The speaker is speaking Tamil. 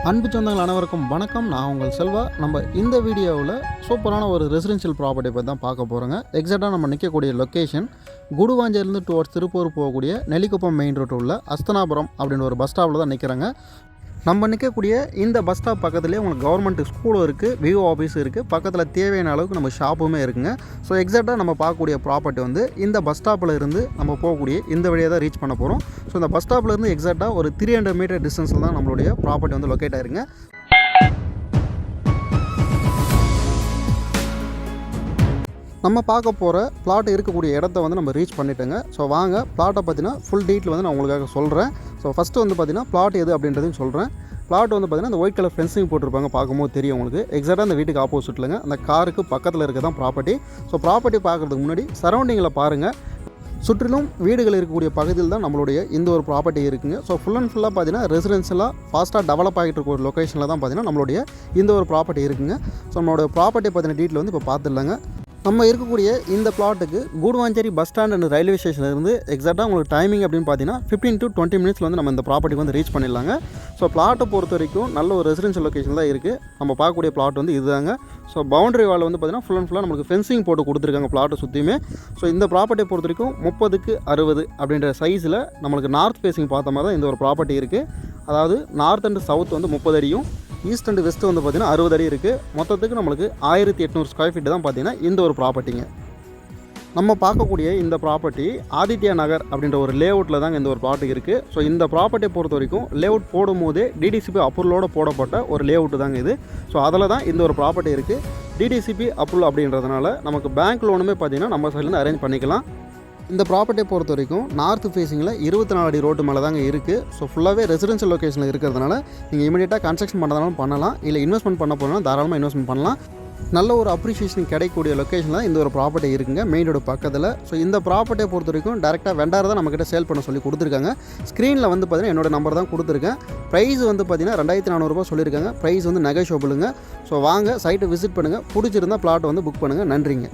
அன்பு சொந்தங்கள் அனைவருக்கும் வணக்கம். நான் உங்கள் செல்வா. நம்ம இந்த வீடியோவில் சூப்பரான ஒரு ரெசிடென்ஷியல் ப்ராப்பர்ட்டி பற்றி தான் பார்க்க போகிறோங்க. எக்ஸாக்டாக நம்ம நிற்கக்கூடிய லொக்கேஷன் குடுவாஞ்சேரிலேருந்து டுவர்ட்ஸ் திருப்பூர் போகக்கூடிய நெல்லிக்குப்பம் மெயின் ரோட்டு உள்ள அஸ்தனாபுரம் அப்படின்ற ஒரு பஸ் ஸ்டாப்பில் தான் நிற்கிறாங்க. நம்ம நிற்கக்கூடிய இந்த பஸ் ஸ்டாப் பக்கத்துலேயே உங்களுக்கு கவர்மெண்ட் ஸ்கூலும் இருக்குது, விஓ ஆஃபீஸ் இருக்குது, பக்கத்தில் தேவையான அளவுக்கு நம்ம ஷாப்புமே இருக்குங்க. ஸோ எக்ஸாக்டாக நம்ம பார்க்கக்கூடிய ப்ராப்பர்ட்டி வந்து இந்த பஸ் ஸ்டாப்பில் இருந்து நம்ம போகக்கூடிய இந்த வழியாக தான் ரீச் பண்ண போகிறோம். ஸோ இந்த பஸ் ஸ்டாப்பில் இருந்து எக்ஸாக்டாக ஒரு 300 மீட்டர் டிஸ்டன்ஸில் தான் நம்மளுடைய ப்ராப்பர்ட்டி வந்து லொக்கேட் ஆயிருங்க. நம்ம பார்க்க போகிற பிளாட் இருக்கக்கூடிய இடத்த வந்து நம்ம ரீச் பண்ணிட்டோங்க. ஸோ வாங்க பிளாட்டை பார்த்தீங்கன்னா ஃபுல் டீட்டெயில் வந்து நான் உங்களுக்காக சொல்கிறேன். ஸோ ஃபஸ்ட்டு வந்து பார்த்தீங்கன்னா பிளாட் எது அப்படின்றதையும் சொல்கிறேன். பிளாட் வந்து பார்த்தீங்கன்னா அந்த ஒயிட் கலர் ஃபென்சிங் போட்டிருப்பாங்க, பார்க்கும்போது தெரியும் உங்களுக்கு. எக்ஸாக்டாக அந்த வீட்டுக்கு ஆப்போசிட்லங்க அந்த காருக்கு பக்கத்தில் இருக்க தான் ப்ராப்பர்ட்டி. ஸோ ப்ராப்பர்ட்டி பார்க்குறதுக்கு முன்னாடி சரௌண்டிங்கில் பாருங்கள். சுற்றிலும் வீடுகள் இருக்கக்கூடிய பகுதியில் தான் நம்மளுடைய இந்த ஒரு ப்ராப்பர்ட்டி இருக்குங்க. ஸோ ஃபுல் அண்ட் ஃபுல்லாக பார்த்தீங்கன்னா ரெசிடென்ஷியலாக ஃபாஸ்ட்டாக டெவலப் ஆகிட்டு இருக்க ஒரு லொக்கேஷனில் தான் பார்த்தீங்கன்னா நம்மளுடைய இந்த ஒரு ப்ராப்பர்ட்டி இருக்குங்க. ஸோ நம்மளுடைய ப்ராப்பர்ட்டி பார்த்தீங்கன்னா டீட்டெயில் வந்து இப்போ பார்த்துடலாங்க. நம்ம இருக்கக்கூடிய இந்த பிளாட்டுக்கு Guduvancheri bus stand and railway ஸ்டேஷனில் இருந்து எக்ஸாக்டாக உங்களுக்கு டைமிங் அப்படின்னு பார்த்தீங்கன்னா 15 to 20 மினிட்ஸில் வந்து நம்ம இந்த ப்ராப்பர்ட்டிக்கு வந்து ரீச் பண்ணிடலாங்க. ஸோ பிளாட்டை பொறுத்த வரைக்கும் நல்ல ஒரு ரெசிடென்ஷியல் லொக்கேஷன் தான் இருக்குது. நம்ம பார்க்கக்கூடிய பிளாட் வந்து இதுதாங்க. ஸோ பவுண்டரி வால் வந்து பார்த்தீங்கன்னா ஃபுல் அண்ட் ஃபுல்லாக நம்மளுக்கு ஃபென்சிங் போட்டு கொடுத்துருக்காங்க பிளாட்டை சுற்றியுமே. ஸோ இந்த ப்ராப்பர்ட்டியை பொறுத்த வரைக்கும் 30x60 அப்படின்ற சைஸில் நம்மளுக்கு நார்த் ஃபேஸிங் பார்த்த மாதிரி தான் இந்த ஒரு ப்ராப்பர்ட்டி இருக்குது. அதாவது நார்த் அண்ட் சவுத் வந்து 30 அடியும், ஈஸ்ட் அண்ட் வெஸ்ட் வந்து பார்த்திங்கன்னா 60 அடி இருக்குது. மொத்தத்துக்கு நம்மளுக்கு 1800 ஸ்கொயர் ஃபீட் தான் பார்த்திங்கன்னா இந்த ஒரு ப்ராப்பர்ட்டிங்க. நம்ம பார்க்கக்கூடிய இந்த ப்ராப்பர்ட்டி ஆதித்யா நகர் அப்படின்ற ஒரு லேஅவுட்டில் தாங்க இந்த ஒரு ப்ராப்பர்ட்டி இருக்குது. ஸோ இந்த ப்ராப்பர்ட்டியை பொறுத்த வரைக்கும் லேஅவுட் போடும்போதே டிடிசிபி அப்ரூவலோடு போடப்பட்ட ஒரு லேஅவுட்டு தாங்க இது. ஸோ அதில் தான் இந்த ஒரு ப்ராப்பர்ட்டி இருக்குது. டிடிசிபி அப்ரூவல் அப்படின்றதுனால நமக்கு பேங்க் லோனுமே பார்த்திங்கன்னா நம்ம சைட்லேருந்து அரேஞ்ச் பண்ணிக்கலாம். இந்த ப்ராப்பர்ட்டியை பொறுத்த வரைக்கும் நார்த் ஃபேஸிங்கில் 24 அடி ரோட்டு மேலே தாங்க இருக்குது. ஸோ ஃபுல்லாகவே ரெசிடென்ஷியல் லொக்கேஷனில் இருக்கிறதுனால நீங்கள் இமீடியட்டாக கன்ஸ்ட்ரக்ஷன் பண்ணுறதாலும் பண்ணலாம், இல்லை இன்வெஸ்ட்மெண்ட் பண்ண போனால் தாராளமாக இன்வெஸ்ட்மெண்ட் பண்ணலாம். நல்ல ஒரு அப்ரிஷியேஷன் கிடைக்கக்கூடிய லொக்கேஷனில் இந்த ஒரு ப்ராப்பர்ட்டி இருக்குங்க, மெயின் ரோடு பக்கத்தில். ஸோ இந்த ப்ராப்பர்ட்டியை பொறுத்த வரைக்கும் டேரெக்டாக வெண்டார் தான் நம்மக்கிட்ட சேல் பண்ண சொல்லி கொடுத்துருக்காங்க. ஸ்க்ரீனில் வந்து பார்த்தீங்கன்னா என்னோடய நம்பர் தான் கொடுத்துருக்கேன். ப்ரைஸ் வந்து பார்த்தீங்கன்னா 2400 சொல்லியிருக்காங்க. ப்ரைஸ் வந்து நெகோஷியபிளுங்க. ஸோ வாங்க சைட்டை விசிட் பண்ணுங்கள், பிடிச்சிருந்தால் பிளாட்டை வந்து புக் பண்ணுங்கள். நன்றிங்க.